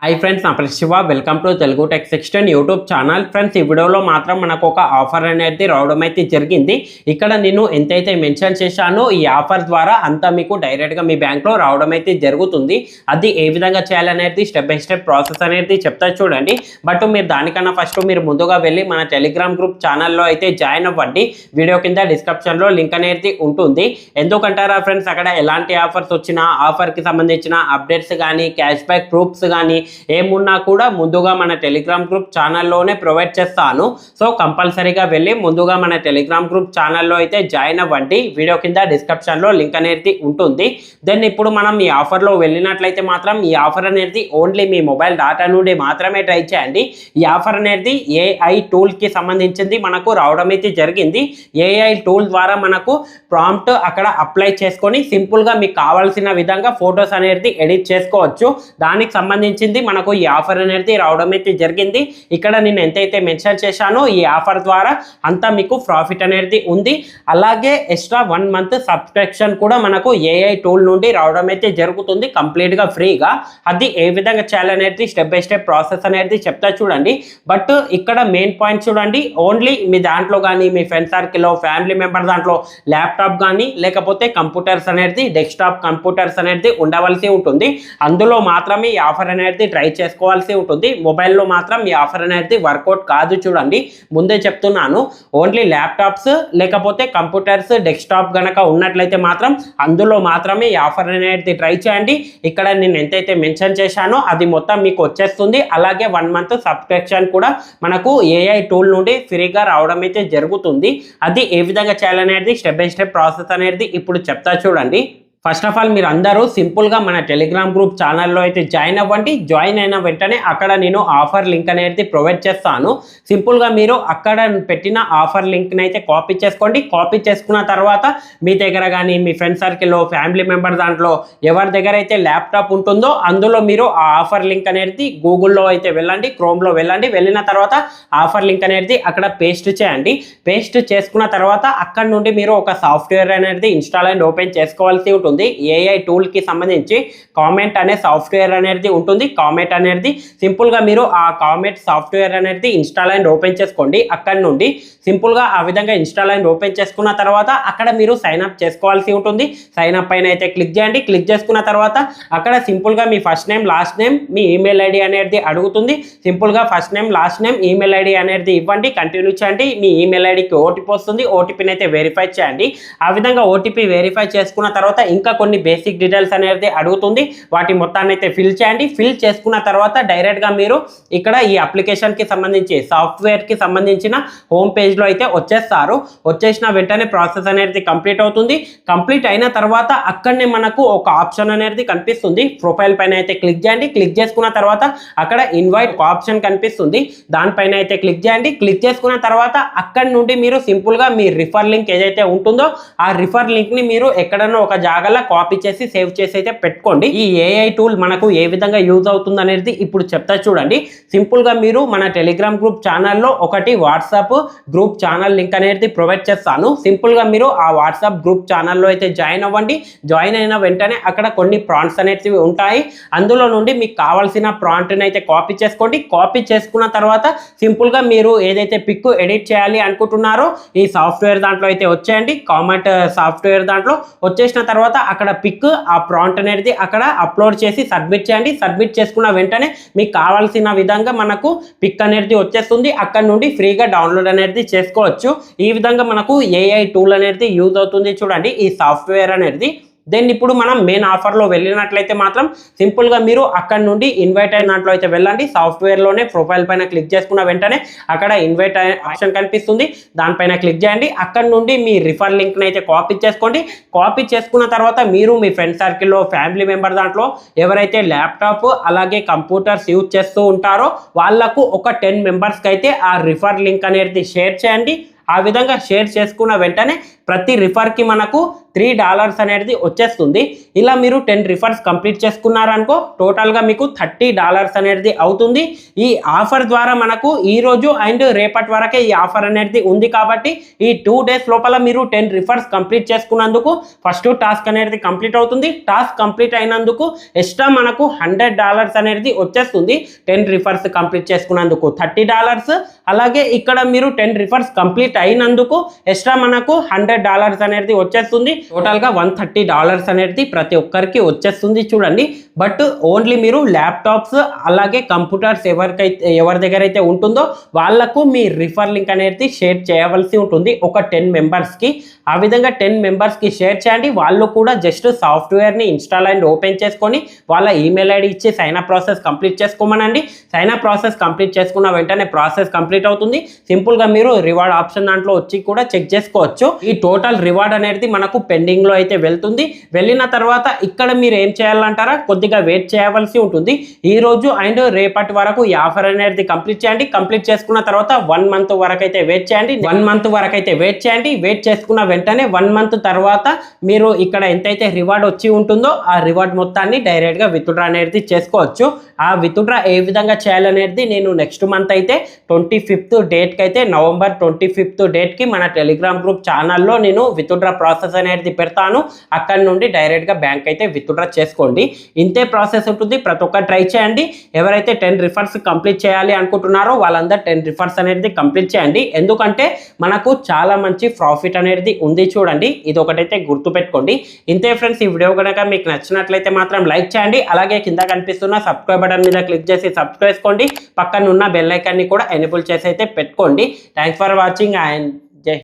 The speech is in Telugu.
హాయ్ ఫ్రెండ్స్, నా పేరు Shiva. Welcome to Telugu tech 16 YouTube channel. Friends, ఈ వీడియోలో మాత్రం మనకు ఒక ఆఫర్ అనేది రావడం అయితే జరిగింది. ఇక్కడ నేను ఎంతైతే మెన్షన్ చేశానో ఈ ఆఫర్ ద్వారా అంతా మీకు డైరెక్ట్గా మీ బ్యాంక్లో రావడం అయితే జరుగుతుంది. అది ఏ విధంగా చేయాలనేది స్టెప్ బై స్టెప్ ప్రాసెస్ అనేది చెప్తా చూడండి. బట్ మీరు దానికన్నా ఫస్ట్ మీరు ముందుగా వెళ్ళి మన టెలిగ్రామ్ గ్రూప్ ఛానల్లో అయితే జాయిన్ అవ్వండి. వీడియో కింద డిస్క్రిప్షన్లో లింక్ అనేది ఉంటుంది. ఎందుకంటారా ఫ్రెండ్స్, అక్కడ ఎలాంటి ఆఫర్స్ వచ్చినా ఆఫర్కి సంబంధించిన అప్డేట్స్ కానీ క్యాష్ బ్యాక్ ప్రూఫ్స్ కానీ ఏమున్నా కూడా ముందుగా మన టెలిగ్రామ్ గ్రూప్ ఛానల్లోనే ప్రొవైడ్ చేస్తాను. సో కంపల్సరీగా వెళ్ళి ముందుగా మన టెలిగ్రామ్ గ్రూప్ ఛానల్లో అయితే జాయిన్ అవ్వండి. వీడియో కింద డిస్క్రిప్షన్లో లింక్ అనేది ఉంటుంది. దెన్ ఇప్పుడు మనం ఈ ఆఫర్లో వెళ్ళినట్లయితే మాత్రం ఈ ఆఫర్ అనేది ఓన్లీ మీ మొబైల్ డేటా నుండి మాత్రమే ట్రై చేయండి. ఈ ఆఫర్ అనేది ఏఐ టూల్కి సంబంధించింది మనకు రావడం అయితే జరిగింది. ఏఐ టూల్ ద్వారా మనకు ప్రాంప్ట్ అక్కడ అప్లై చేసుకొని సింపుల్గా మీకు కావాల్సిన విధంగా ఫొటోస్ అనేది ఎడిట్ చేసుకోవచ్చు. దానికి సంబంధించింది మనకు ఈ ఆఫర్ అనేది రావడం అయితే జరిగింది. ఇక్కడ నేను ఎంతైతే మెన్షన్ చేశానో ఈ ఆఫర్ ద్వారా అంతా మీకు ప్రాఫిట్ అనేది ఉంది. అలాగే ఎక్స్ట్రా 1 మంత్ సబ్స్క్రిప్షన్ కూడా మనకు ఏఐ టూల్ నుండి రావడం అయితే జరుగుతుంది కంప్లీట్గా ఫ్రీగా. అది ఏ విధంగా చేయాలనేది స్టెప్ బై స్టెప్ ప్రాసెస్ అనేది చెప్తా చూడండి. బట్ ఇక్కడ మెయిన్ పాయింట్ చూడండి, ఓన్లీ మీ దాంట్లో కానీ మీ ఫ్రెండ్ సర్కిల్లో ఫ్యామిలీ మెంబర్ దాంట్లో ల్యాప్టాప్ కానీ లేకపోతే కంప్యూటర్స్ అనేది డెస్క్టాప్ కంప్యూటర్స్ అనేది ఉండవలసి ఉంటుంది. అందులో మాత్రమే ఈ ఆఫర్ అనేది ట్రై చేసుకోవాల్సి ఉంటుంది. మొబైల్లో మాత్రం ఈ ఆఫర్ అనేది వర్కౌట్ కాదు. చూడండి, ముందే చెప్తున్నాను, ఓన్లీ ల్యాప్టాప్స్ లేకపోతే కంప్యూటర్స్ డెస్క్టాప్ గనక ఉన్నట్లయితే మాత్రం అందులో మాత్రమే ఈ ఆఫర్ అనేది ట్రై చేయండి. ఇక్కడ నేను ఎంతైతే మెన్షన్ చేశానో అది మొత్తం మీకు వచ్చేస్తుంది. అలాగే 1 మంత్ సబ్స్క్రిప్షన్ కూడా మనకు ఏఐ టూల్ నుండి ఫ్రీగా రావడం అయితే జరుగుతుంది. అది ఏ విధంగా చేయాలనేది స్టెప్ బై స్టెప్ ప్రాసెస్ అనేది ఇప్పుడు చెప్తా చూడండి. ఫస్ట్ ఆఫ్ ఆల్ మీరు అందరూ సింపుల్గా మన టెలిగ్రామ్ గ్రూప్ ఛానల్లో అయితే జాయిన్ అవ్వండి. జాయిన్ అయిన వెంటనే అక్కడ నేను ఆఫర్ లింక్ అనేది ప్రొవైడ్ చేస్తాను. సింపుల్గా మీరు అక్కడ పెట్టిన ఆఫర్ లింక్ని అయితే కాపీ చేసుకోండి. కాపీ చేసుకున్న తర్వాత మీ దగ్గర కానీ మీ ఫ్రెండ్ సర్కిల్లో ఫ్యామిలీ మెంబర్ దాంట్లో ఎవరి దగ్గర అయితే ల్యాప్టాప్ ఉంటుందో అందులో మీరు ఆ ఆఫర్ లింక్ అనేది గూగుల్లో అయితే వెళ్ళండి, క్రోమ్లో వెళ్ళండి. వెళ్ళిన తర్వాత ఆఫర్ లింక్ అనేది అక్కడ పేస్ట్ చేయండి. పేస్ట్ చేసుకున్న తర్వాత అక్కడ నుండి మీరు ఒక సాఫ్ట్వేర్ అనేది ఇన్స్టాల్ అండ్ ఓపెన్ చేసుకోవాల్సి ఉంటుంది. ఏఐ టూల్ కి సంబంధించి కామెంట్ అనే సాఫ్ట్వేర్ అనేది ఉంటుంది. కామెంట్ అనేది సింపుల్ గా మీరు ఆ కామెంట్ సాఫ్ట్వేర్ అనేది ఇన్స్టాల్ అండ్ ఓపెన్ చేసుకోండి. అక్కడ నుండి సింపుల్ గా ఆ విధంగా ఇన్స్టాల్ అండ్ ఓపెన్ చేసుకున్న తర్వాత అక్కడ మీరు సైన్ అప్ చేసుకోవాల్సి ఉంటుంది. సైన్ అప్ పైన అయితే క్లిక్ చేయండి. క్లిక్ చేసుకున్న తర్వాత అక్కడ సింపుల్ గా మీ ఫస్ట్ నేమ్ లాస్ట్ నేమ్ మీ ఈమెయిల్ ఐడి అనేది అడుగుతుంది. సింపుల్ గా first name last name email ID అనేది ఇవ్వండి. కంటిన్యూ చేయండి. మీ ఈమెయిల్ ఐడికి ఓటీపీ వస్తుంది. ఓటీపీని అయితే వెరిఫై చేయండి. ఆ విధంగా ఓటీపీ వెరిఫై చేసుకున్న తర్వాత ఇంకా కొన్ని బేసిక్ డీటెయిల్స్ అనేది అడుగుతుంది. వాటి మొత్తాన్ని అయితే ఫిల్ చేయండి. ఫిల్ చేసుకున్న తర్వాత డైరెక్ట్గా మీరు ఇక్కడ ఈ అప్లికేషన్కి సంబంధించి సాఫ్ట్వేర్కి సంబంధించిన హోమ్ పేజ్లో అయితే వచ్చేస్తారు. వచ్చేసిన వెంటనే ప్రాసెస్ అనేది కంప్లీట్ అవుతుంది. కంప్లీట్ అయిన తర్వాత అక్కడనే మనకు ఒక ఆప్షన్ అనేది కనిపిస్తుంది. ప్రొఫైల్ పైన అయితే క్లిక్ చేయండి. క్లిక్ చేసుకున్న తర్వాత అక్కడ ఇన్వైట్ ఆప్షన్ కనిపిస్తుంది. దానిపైన అయితే క్లిక్ చేయండి. క్లిక్ చేసుకున్న తర్వాత అక్కడ నుండి మీరు సింపుల్గా మీ రిఫర్ లింక్ ఏదైతే ఉంటుందో ఆ రిఫర్ లింక్ని మీరు ఎక్కడన్నా ఒక జాగాలో కాపీ చేసి సేవ్ చేసి అయితే పెట్టుకోండి. ఈ ఏఐ టూల్ మనకు ఏ విధంగా యూజ్ అవుతుంది అనేది ఇప్పుడు చెప్తా చూడండి. సింపుల్ గా మీరు మన టెలిగ్రామ్ గ్రూప్ ఛానల్లో ఒకటి వాట్సాప్ గ్రూప్ ఛానల్ లింక్ అనేది ప్రొవైడ్ చేస్తాను. సింపుల్ గా మీరు ఆ వాట్సాప్ గ్రూప్ ఛానల్లో అయితే జాయిన్ అవ్వండి. జాయిన్ అయిన వెంటనే అక్కడ కొన్ని ప్రాంప్ట్స్ అనేవి ఉంటాయి. అందులో నుండి మీకు కావాల్సిన ప్రాంప్ట్ని అయితే కాపీ చేసుకోండి. కాపీ చేసుకున్న తర్వాత సింపుల్ గా మీరు ఏదైతే పిక్ ఎడిట్ చేయాలి అనుకుంటున్నారో ఈ సాఫ్ట్వేర్ దాంట్లో అయితే వచ్చేయండి. కామెంట్ సాఫ్ట్వేర్ దాంట్లో వచ్చేసిన తర్వాత అక్కడ పిక్ ఆ ప్రాంప్ట్ అనేది అక్కడ అప్లోడ్ చేసి సబ్మిట్ చేయండి. సబ్మిట్ చేసుకున్న వెంటనే మీకు కావాల్సిన విధంగా మనకు పిక్ అనేది వచ్చేస్తుంది. అక్కడ నుండి ఫ్రీగా డౌన్లోడ్ అనేది చేసుకోవచ్చు. ఈ విధంగా మనకు ఏఐ టూల్ అనేది యూజ్ అవుతుంది. చూడండి ఈ సాఫ్ట్వేర్ అనేది. దెన్ ఇప్పుడు మనం మెయిన్ ఆఫర్లో వెళ్ళినట్లయితే మాత్రం సింపుల్గా మీరు అక్కడ నుండి ఇన్వైట్ అయిన దాంట్లో అయితే వెళ్ళండి. సాఫ్ట్వేర్లోనే ప్రొఫైల్ పైన క్లిక్ చేసుకున్న వెంటనే అక్కడ ఇన్వైట్ ఆప్షన్ కనిపిస్తుంది. దానిపైన క్లిక్ చేయండి. అక్కడ నుండి మీ రిఫర్ లింక్ని అయితే కాపీ చేసుకోండి. కాపీ చేసుకున్న తర్వాత మీరు మీ ఫ్రెండ్ సర్కిల్లో ఫ్యామిలీ మెంబర్ దాంట్లో ఎవరైతే ల్యాప్టాప్ అలాగే కంప్యూటర్స్ యూజ్ చేస్తూ ఉంటారో వాళ్లకు ఒక 10 మెంబర్స్కి అయితే ఆ రిఫర్ లింక్ అనేది షేర్ చేయండి. ఆ విధంగా షేర్ చేసుకున్న వెంటనే ప్రతి రిఫర్కి మనకు $3 అనేది వచ్చేస్తుంది. ఇలా మీరు 10 రిఫర్స్ కంప్లీట్ చేసుకున్నారనుకో టోటల్గా మీకు $30 అనేది అవుతుంది. ఈ ఆఫర్ ద్వారా మనకు ఈ రోజు అండ్ రేపటి వరకే ఈ ఆఫర్ అనేది ఉంది కాబట్టి ఈ 2 డేస్ లోపల మీరు 10 రిఫర్స్ కంప్లీట్ చేసుకున్నందుకు ఫస్ట్ టాస్క్ అనేది కంప్లీట్ అవుతుంది. టాస్క్ కంప్లీట్ అయినందుకు ఎక్స్ట్రా మనకు $100 అనేది వచ్చేస్తుంది. 10 రిఫర్స్ కంప్లీట్ చేసుకున్నందుకు $30. అలాగే ఇక్కడ మీరు 10 రిఫర్స్ కంప్లీట్ అయినందుకు ఎక్స్ట్రా మనకు $100 అనేది వచ్చేస్తుంది. టోటల్గా $130 అనేది ప్రతి ఒక్కరికి వచ్చేస్తుంది చూడండి. బట్ ఓన్లీ మీరు ల్యాప్టాప్స్ అలాగే కంప్యూటర్స్ ఎవరి దగ్గర అయితే ఉంటుందో వాళ్ళకు మీ రిఫర్ లింక్ అనేది షేర్ చేయవలసి ఉంటుంది ఒక 10 మెంబర్స్కి. ఆ విధంగా 10 మెంబర్స్కి షేర్ చేయండి. వాళ్ళు కూడా జస్ట్ సాఫ్ట్వేర్ని ఇన్స్టాల్ అండ్ ఓపెన్ చేసుకొని వాళ్ళ ఈమెయిల్ ఐడి ఇచ్చి సైన్ అప్ ప్రాసెస్ కంప్లీట్ చేసుకోమనండి. సైన్ అప్ ప్రాసెస్ కంప్లీట్ చేసుకున్న వెంటనే ప్రాసెస్ కంప్లీట్ అవుతుంది. సింపుల్గా మీరు రివార్డ్ ఆప్షన్ దాంట్లో వచ్చి కూడా చెక్ చేసుకోవచ్చు. ఈ టోటల్ రివార్డ్ అనేది మనకు పెండింగ్లో అయితే వెళ్తుంది. వెళ్ళిన తర్వాత ఇక్కడ మీరు ఏం చేయాలంటారా, కొద్దిగా వెయిట్ చేయవలసి ఉంటుంది. ఈ రోజు అండ్ రేపటి వరకు ఈ ఆఫర్ అనేది కంప్లీట్ చేయండి. కంప్లీట్ చేసుకున్న తర్వాత 1 మంత్ వరకు అయితే వెయిట్ చేయండి. 1 మంత్ వరకు అయితే వెయిట్ చేయండి. వెయిట్ చేసుకున్న వెంటనే 1 మంత్ తర్వాత మీరు ఇక్కడ ఎంతైతే రివార్డ్ వచ్చి ఉంటుందో ఆ రివార్డ్ మొత్తాన్ని డైరెక్ట్గా విత్డ్రా అనేది చేసుకోవచ్చు. ఆ విత్డ్రా ఏ విధంగా చేయాలనేది నేను నెక్స్ట్ మంత్ అయితే 25th డేట్కి అయితే నవంబర్ 25th డేట్కి మన టెలిగ్రామ్ గ్రూప్ ఛానల్లో నేను విత్డ్రా ప్రాసెస్ అనేది పెడతాను. అక్కడ నుండి డైరెక్ట్గా బ్యాంక్ అయితే విత్డ్రా చేసుకోండి. ఇంతే ప్రాసెస్ ఉంటుంది. ప్రతి ఒక్కరు ట్రై చేయండి. ఎవరైతే 10 రిఫర్స్ కంప్లీట్ చేయాలి అనుకుంటున్నారో వాళ్ళందరూ 10 రిఫర్స్ అనేది కంప్లీట్ చేయండి. ఎందుకంటే మనకు చాలా మంచి ప్రాఫిట్ అనేది ఉంది చూడండి. ఇది ఒకటైతే గుర్తుపెట్టుకోండి. ఇంతే ఫ్రెండ్స్, ఈ వీడియో కనుక మీకు నచ్చినట్లయితే మాత్రం లైక్ చేయండి. అలాగే కింద కనిపిస్తున్న సబ్స్క్రైబ్ బటన్ మీద క్లిక్ చేసి సబ్స్క్రైబ్ చేసుకోండి. పక్కన ఉన్న బెల్ ఐకాన్ని కూడా ఎనేబుల్ చేసి అయితే పెట్టుకోండి. Thanks for watching and